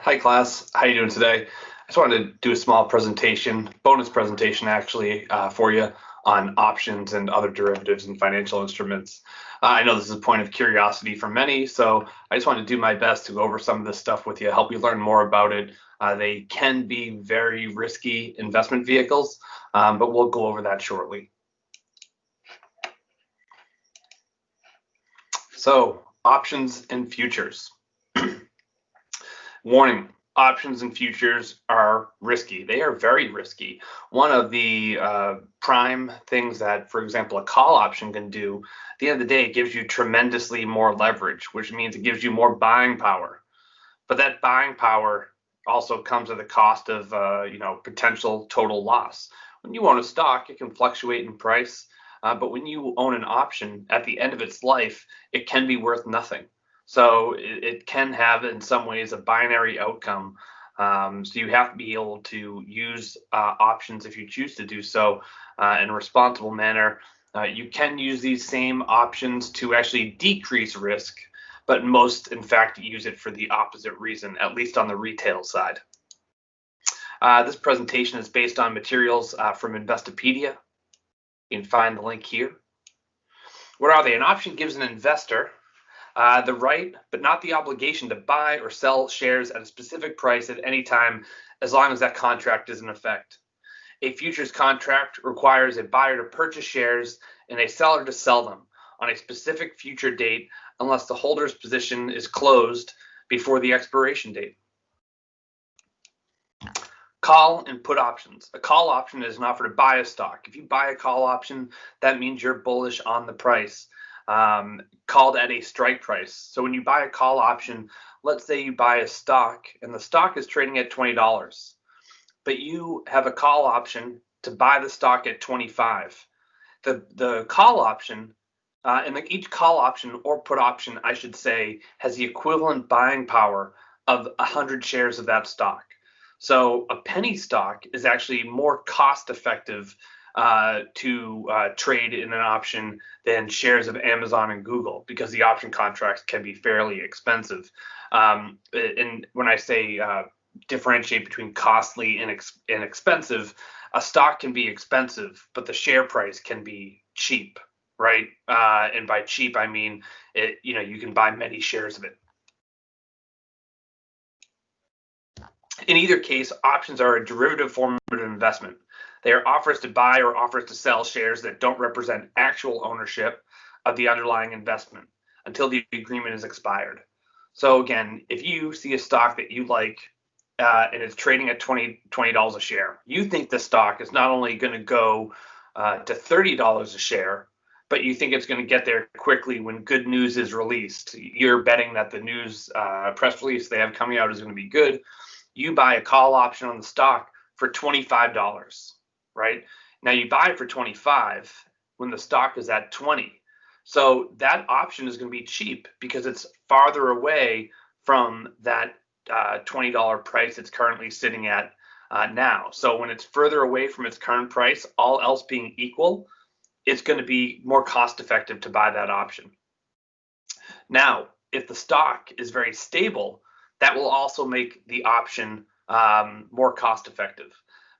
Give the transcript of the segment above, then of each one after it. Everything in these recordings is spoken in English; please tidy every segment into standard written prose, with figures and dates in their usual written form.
Hi class, how you doing today? I just wanted to do a small presentation, bonus presentation actually, for you on options and other derivatives and financial instruments. I know this is a point of curiosity for many, so I just wanted to do my best to go over some of this stuff with you, help you learn more about it. They can be very risky investment vehicles, but we'll go over that shortly. So, options and futures. Warning, options and futures are risky. They are very risky. One of the prime things that, for example, a call option can do, at the end of the day, it gives you tremendously more leverage, which means it gives you more buying power. But that buying power also comes at the cost of potential total loss. When you own a stock, it can fluctuate in price, but when you own an option, at the end of its life, it can be worth nothing. So it can have, in some ways, a binary outcome. So you have to be able to use options if you choose to do so in a responsible manner. You can use these same options to actually decrease risk, but most, in fact, use it for the opposite reason, at least on the retail side. This presentation is based on materials from Investopedia. You can find the link here. What are they? An option gives an investor the right, but not the obligation to buy or sell shares at a specific price at any time, as long as that contract is in effect. A futures contract requires a buyer to purchase shares and a seller to sell them on a specific future date, unless the holder's position is closed before the expiration date. Call and put options. A call option is an offer to buy a stock. If you buy a call option, that means you're bullish on the price. Called at a strike price. So when you buy a call option, let's say you buy a stock and the stock is trading at $20, but you have a call option to buy the stock at 25. The call option, each call option or put option, I should say, has the equivalent buying power of 100 shares of that stock. So a penny stock is actually more cost effective to trade in an option than shares of Amazon and Google, because the option contracts can be fairly expensive. And when I say differentiate between costly and expensive, a stock can be expensive, but the share price can be cheap, right? And by cheap, I mean you can buy many shares of it. In either case, options are a derivative form of investment. They are offers to buy or offers to sell shares that don't represent actual ownership of the underlying investment until the agreement is expired. So again, if you see a stock that you like and it's trading at $20 a share, you think the stock is not only going to go to $30 a share, but you think it's going to get there quickly when good news is released. You're betting that the news press release they have coming out is going to be good. You buy a call option on the stock for $25, right? Now you buy it for 25 when the stock is at 20. So that option is going to be cheap because it's farther away from that $20 price it's currently sitting at now. So when it's further away from its current price, all else being equal, it's going to be more cost effective to buy that option. Now, if the stock is very stable, that will also make the option more cost effective.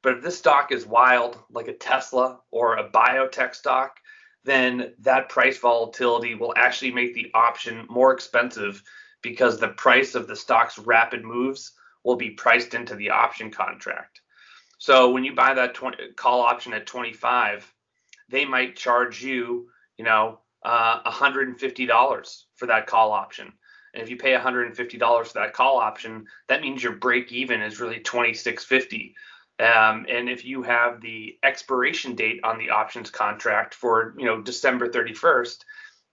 But if this stock is wild, like a Tesla or a biotech stock, then that price volatility will actually make the option more expensive, because the price of the stock's rapid moves will be priced into the option contract. So when you buy that call option at 25, they might charge you, $150 for that call option. And if you pay $150 for that call option, that means your break even is really $26.50. And if you have the expiration date on the options contract for December 31st,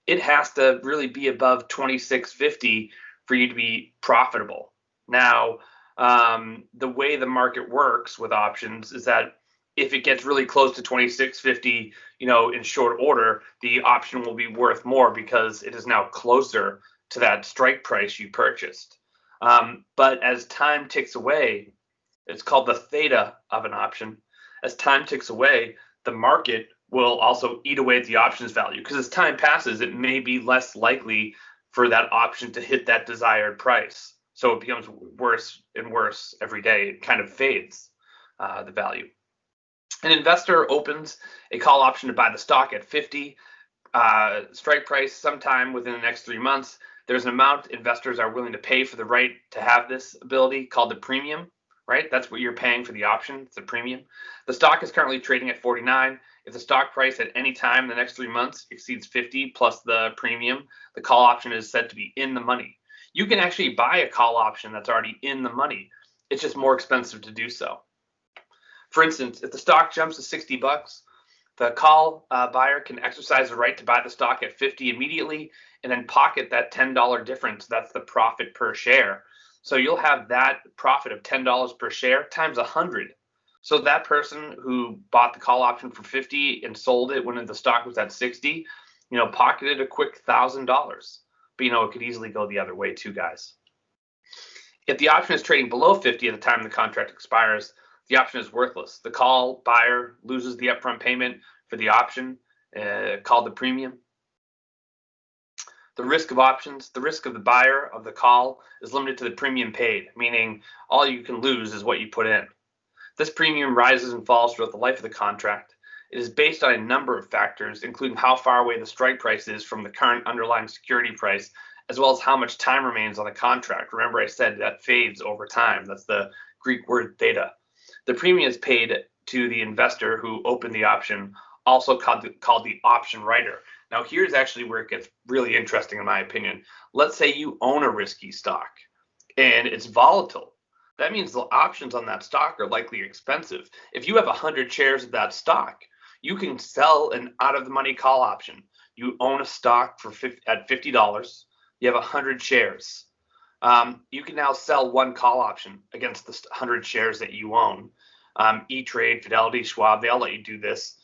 it has to really be above $26.50 for you to be profitable. Now, the way the market works with options is that if it gets really close to $26.50, in short order, the option will be worth more because it is now closer to that strike price you purchased. But as time ticks away, it's called the theta of an option. As time ticks away, the market will also eat away at the option's value, because as time passes, it may be less likely for that option to hit that desired price. So it becomes worse and worse every day. It kind of fades the value. An investor opens a call option to buy the stock at 50 strike price sometime within the next 3 months. There's an amount investors are willing to pay for the right to have this ability called the premium, right? That's what you're paying for the option. It's a premium. The stock is currently trading at 49. If the stock price at any time in the next 3 months exceeds 50 plus the premium, the call option is said to be in the money. You can actually buy a call option that's already in the money. It's just more expensive to do so. For instance, if the stock jumps to 60 bucks, the call buyer can exercise the right to buy the stock at 50 immediately and then pocket that $10 difference. That's the profit per share. So you'll have that profit of $10 per share times 100. So that person who bought the call option for 50 and sold it when the stock was at 60, pocketed a quick $1,000. But it could easily go the other way too, guys. If the option is trading below 50 at the time the contract expires, the option is worthless. The call buyer loses the upfront payment for the option called the premium. The risk of options, the risk of the buyer of the call is limited to the premium paid, meaning all you can lose is what you put in. This premium rises and falls throughout the life of the contract. It is based on a number of factors, including how far away the strike price is from the current underlying security price, as well as how much time remains on the contract. Remember, I said that fades over time. That's the Greek word theta. The premium is paid to the investor who opened the option, also called the option writer. Now, here's actually where it gets really interesting, in my opinion. Let's say you own a risky stock and it's volatile. That means the options on that stock are likely expensive. If you have 100 shares of that stock, you can sell an out-of-the-money call option. You own a stock at $50. You have 100 shares. You can now sell one call option against the 100 shares that you own. E-Trade, Fidelity, Schwab, they all let you do this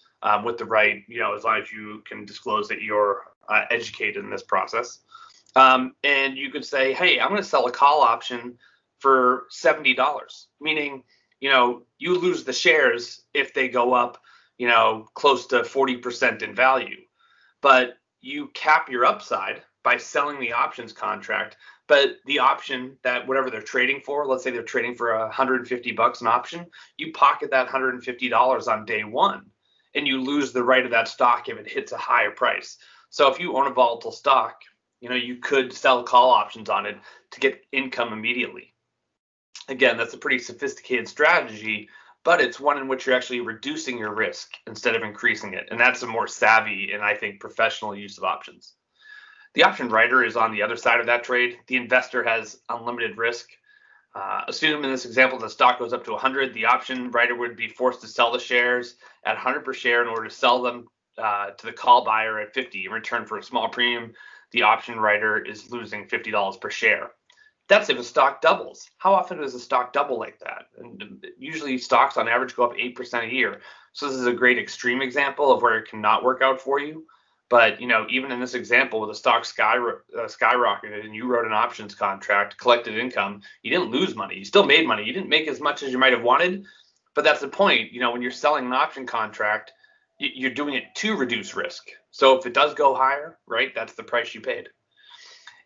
with the right, as long as you can disclose that you're educated in this process. And you could say, hey, I'm going to sell a call option for $70, meaning, you lose the shares if they go up, close to 40% in value. But you cap your upside by selling the options contract. But the option that whatever they're trading for, let's say they're trading for $150 an option, you pocket that $150 on day one, and you lose the right of that stock if it hits a higher price. So if you own a volatile stock, you could sell call options on it to get income immediately. Again, that's a pretty sophisticated strategy, but it's one in which you're actually reducing your risk instead of increasing it. And that's a more savvy and I think professional use of options. The option writer is on the other side of that trade. The investor has unlimited risk. Assume in this example the stock goes up to 100, the option writer would be forced to sell the shares at 100 per share in order to sell them to the call buyer at 50. In return for a small premium, the option writer is losing $50 per share. That's if a stock doubles. How often does a stock double like that? And usually stocks on average go up 8% a year. So this is a great extreme example of where it cannot work out for you. But, even in this example, with the stock skyrocketed and you wrote an options contract, collected income, you didn't lose money. You still made money. You didn't make as much as you might have wanted. But that's the point. When you're selling an option contract, you're doing it to reduce risk. So if it does go higher, right, that's the price you paid.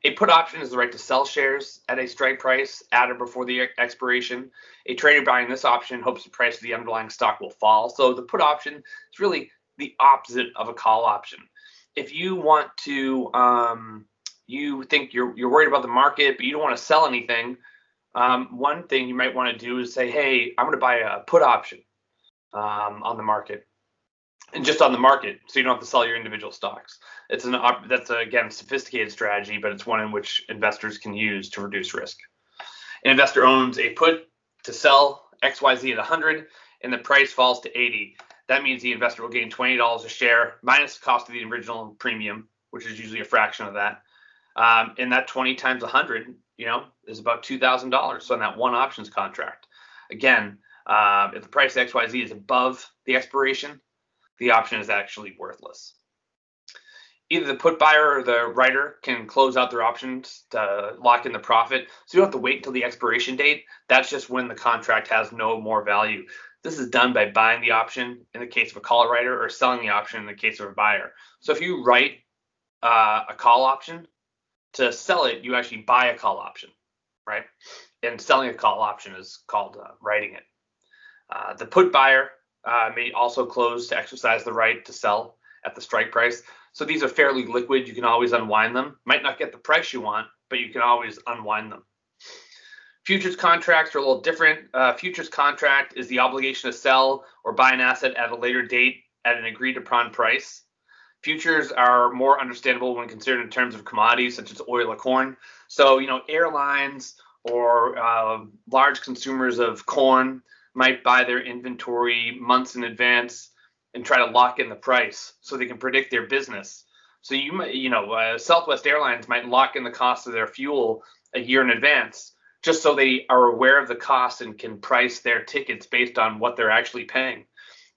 A put option is the right to sell shares at a strike price at or before the expiration. A trader buying this option hopes the price of the underlying stock will fall. So the put option is really the opposite of a call option. If you want to, you think you're worried about the market, but you don't want to sell anything, one thing you might want to do is say, hey, I'm going to buy a put option on the market. And just on the market, so you don't have to sell your individual stocks. That's again sophisticated strategy, but it's one in which investors can use to reduce risk. An investor owns a put to sell XYZ at 100, and the price falls to 80. That means the investor will gain $20 a share minus the cost of the original premium, which is usually a fraction of that. And that 20 times 100, is about $2,000. So on that one options contract, again, if the price XYZ is above the expiration, the option is actually worthless. Either the put buyer or the writer can close out their options to lock in the profit. So you don't have to wait until the expiration date. That's just when the contract has no more value. This is done by buying the option in the case of a call writer or selling the option in the case of a buyer. So if you write a call option, to sell it, you actually buy a call option. right? And selling a call option is called writing it. The put buyer may also close to exercise the right to sell at the strike price. So these are fairly liquid. You can always unwind them. Might not get the price you want, but you can always unwind them. Futures contracts are a little different. Futures contract is the obligation to sell or buy an asset at a later date at an agreed upon price. Futures are more understandable when considered in terms of commodities such as oil or corn. So, airlines or large consumers of corn might buy their inventory months in advance and try to lock in the price so they can predict their business. So you might, Southwest Airlines might lock in the cost of their fuel a year in advance, just so they are aware of the cost and can price their tickets based on what they're actually paying.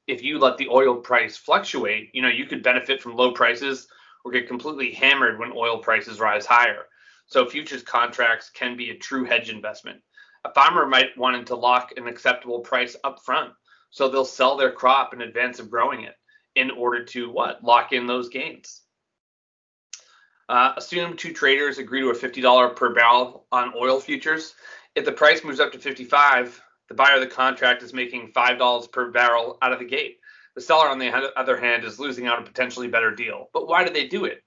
If you let the oil price fluctuate, you could benefit from low prices or get completely hammered when oil prices rise higher. So futures contracts can be a true hedge investment. A farmer might want to lock an acceptable price up front. So they'll sell their crop in advance of growing it in order to lock in those gains. Assume two traders agree to a $50 per barrel on oil futures. If the price moves up to 55, the buyer of the contract is making $5 per barrel out of the gate. The seller, on the other hand, is losing out a potentially better deal. But why did they do it?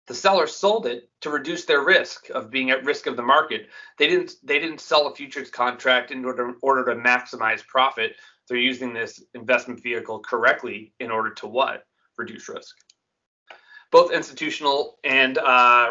The seller sold it to reduce their risk of being at risk of the market. They didn't sell a futures contract in order to maximize profit. They're using this investment vehicle correctly in order to reduce risk. Both institutional and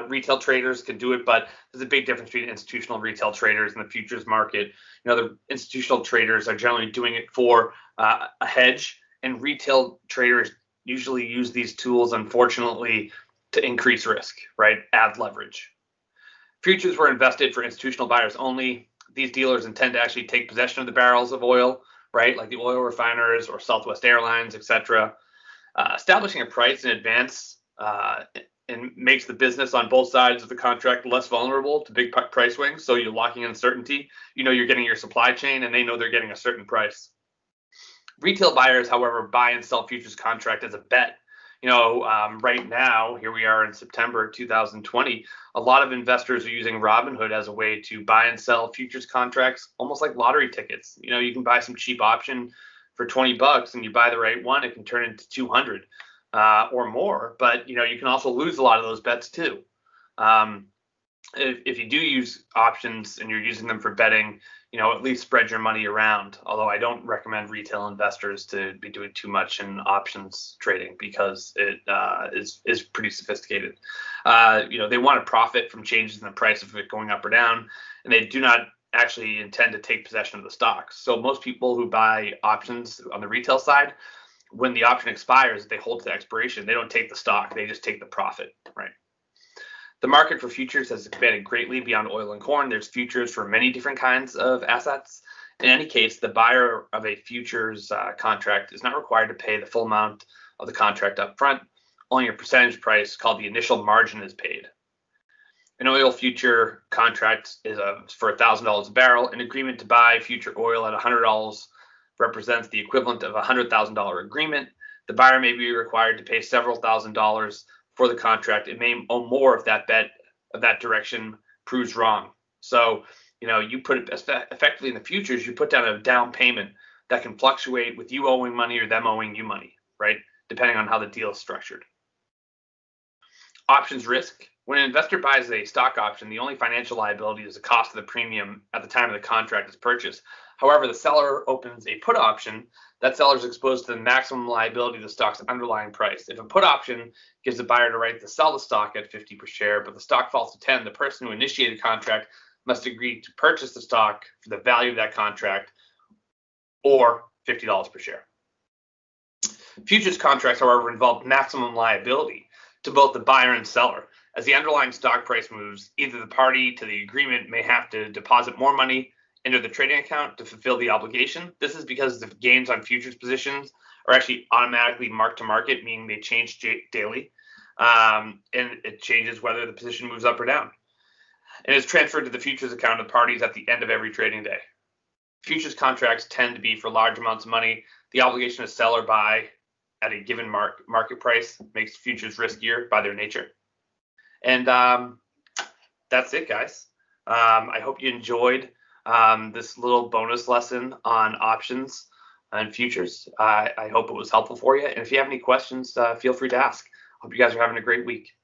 retail traders can do it, but there's a big difference between institutional and retail traders in the futures market. The institutional traders are generally doing it for a hedge, and retail traders usually use these tools, unfortunately, to increase risk, right? Add leverage. Futures were invested for institutional buyers only. These dealers intend to actually take possession of the barrels of oil, right? Like the oil refiners or Southwest Airlines, etc. Establishing a price in advance and makes the business on both sides of the contract less vulnerable to big price swings. So you're locking in certainty. You're getting your supply chain, and they know they're getting a certain price. Retail buyers, however, buy and sell futures contract as a bet. Right now, here we are in September 2020, a lot of investors are using Robinhood as a way to buy and sell futures contracts, almost like lottery tickets. You can buy some cheap option for $20, and you buy the right one, it can turn into 200 or more. But you can also lose a lot of those bets too. If you do use options and you're using them for betting, at least spread your money around. Although I don't recommend retail investors to be doing too much in options trading because it is pretty sophisticated. They want to profit from changes in the price of it going up or down, and they do not actually intend to take possession of the stock. So most people who buy options on the retail side, when the option expires, they hold to the expiration. They don't take the stock, they just take the profit, right? The market for futures has expanded greatly beyond oil and corn. There's futures for many different kinds of assets. In any case, the buyer of a futures contract is not required to pay the full amount of the contract up front. Only a percentage price called the initial margin is paid. An oil future contract is for $1,000 a barrel. An agreement to buy future oil at $100 represents the equivalent of a $100,000 agreement. The buyer may be required to pay several $1,000s for the contract. It may owe more if that bet of that direction proves wrong. So, you put it effectively in the futures, you put down a down payment that can fluctuate with you owing money or them owing you money, right? Depending on how the deal is structured. Options risk. When an investor buys a stock option, the only financial liability is the cost of the premium at the time of the contract is purchased. However, the seller opens a put option. That seller is exposed to the maximum liability of the stock's underlying price. If a put option gives the buyer the right to sell the stock at 50 per share, but the stock falls to 10, the person who initiated the contract must agree to purchase the stock for the value of that contract or $50 per share. Futures contracts, however, involve maximum liability to both the buyer and seller. As the underlying stock price moves, either the party to the agreement may have to deposit more money into the trading account to fulfill the obligation. This is because the gains on futures positions are actually automatically marked to market, meaning they change daily, and it changes whether the position moves up or down. And it's transferred to the futures account of the parties at the end of every trading day. Futures contracts tend to be for large amounts of money. The obligation to sell or buy at a given market price makes futures riskier by their nature. And that's it, guys. I hope you enjoyed this little bonus lesson on options and futures. I hope it was helpful for you. And if you have any questions, feel free to ask. Hope you guys are having a great week.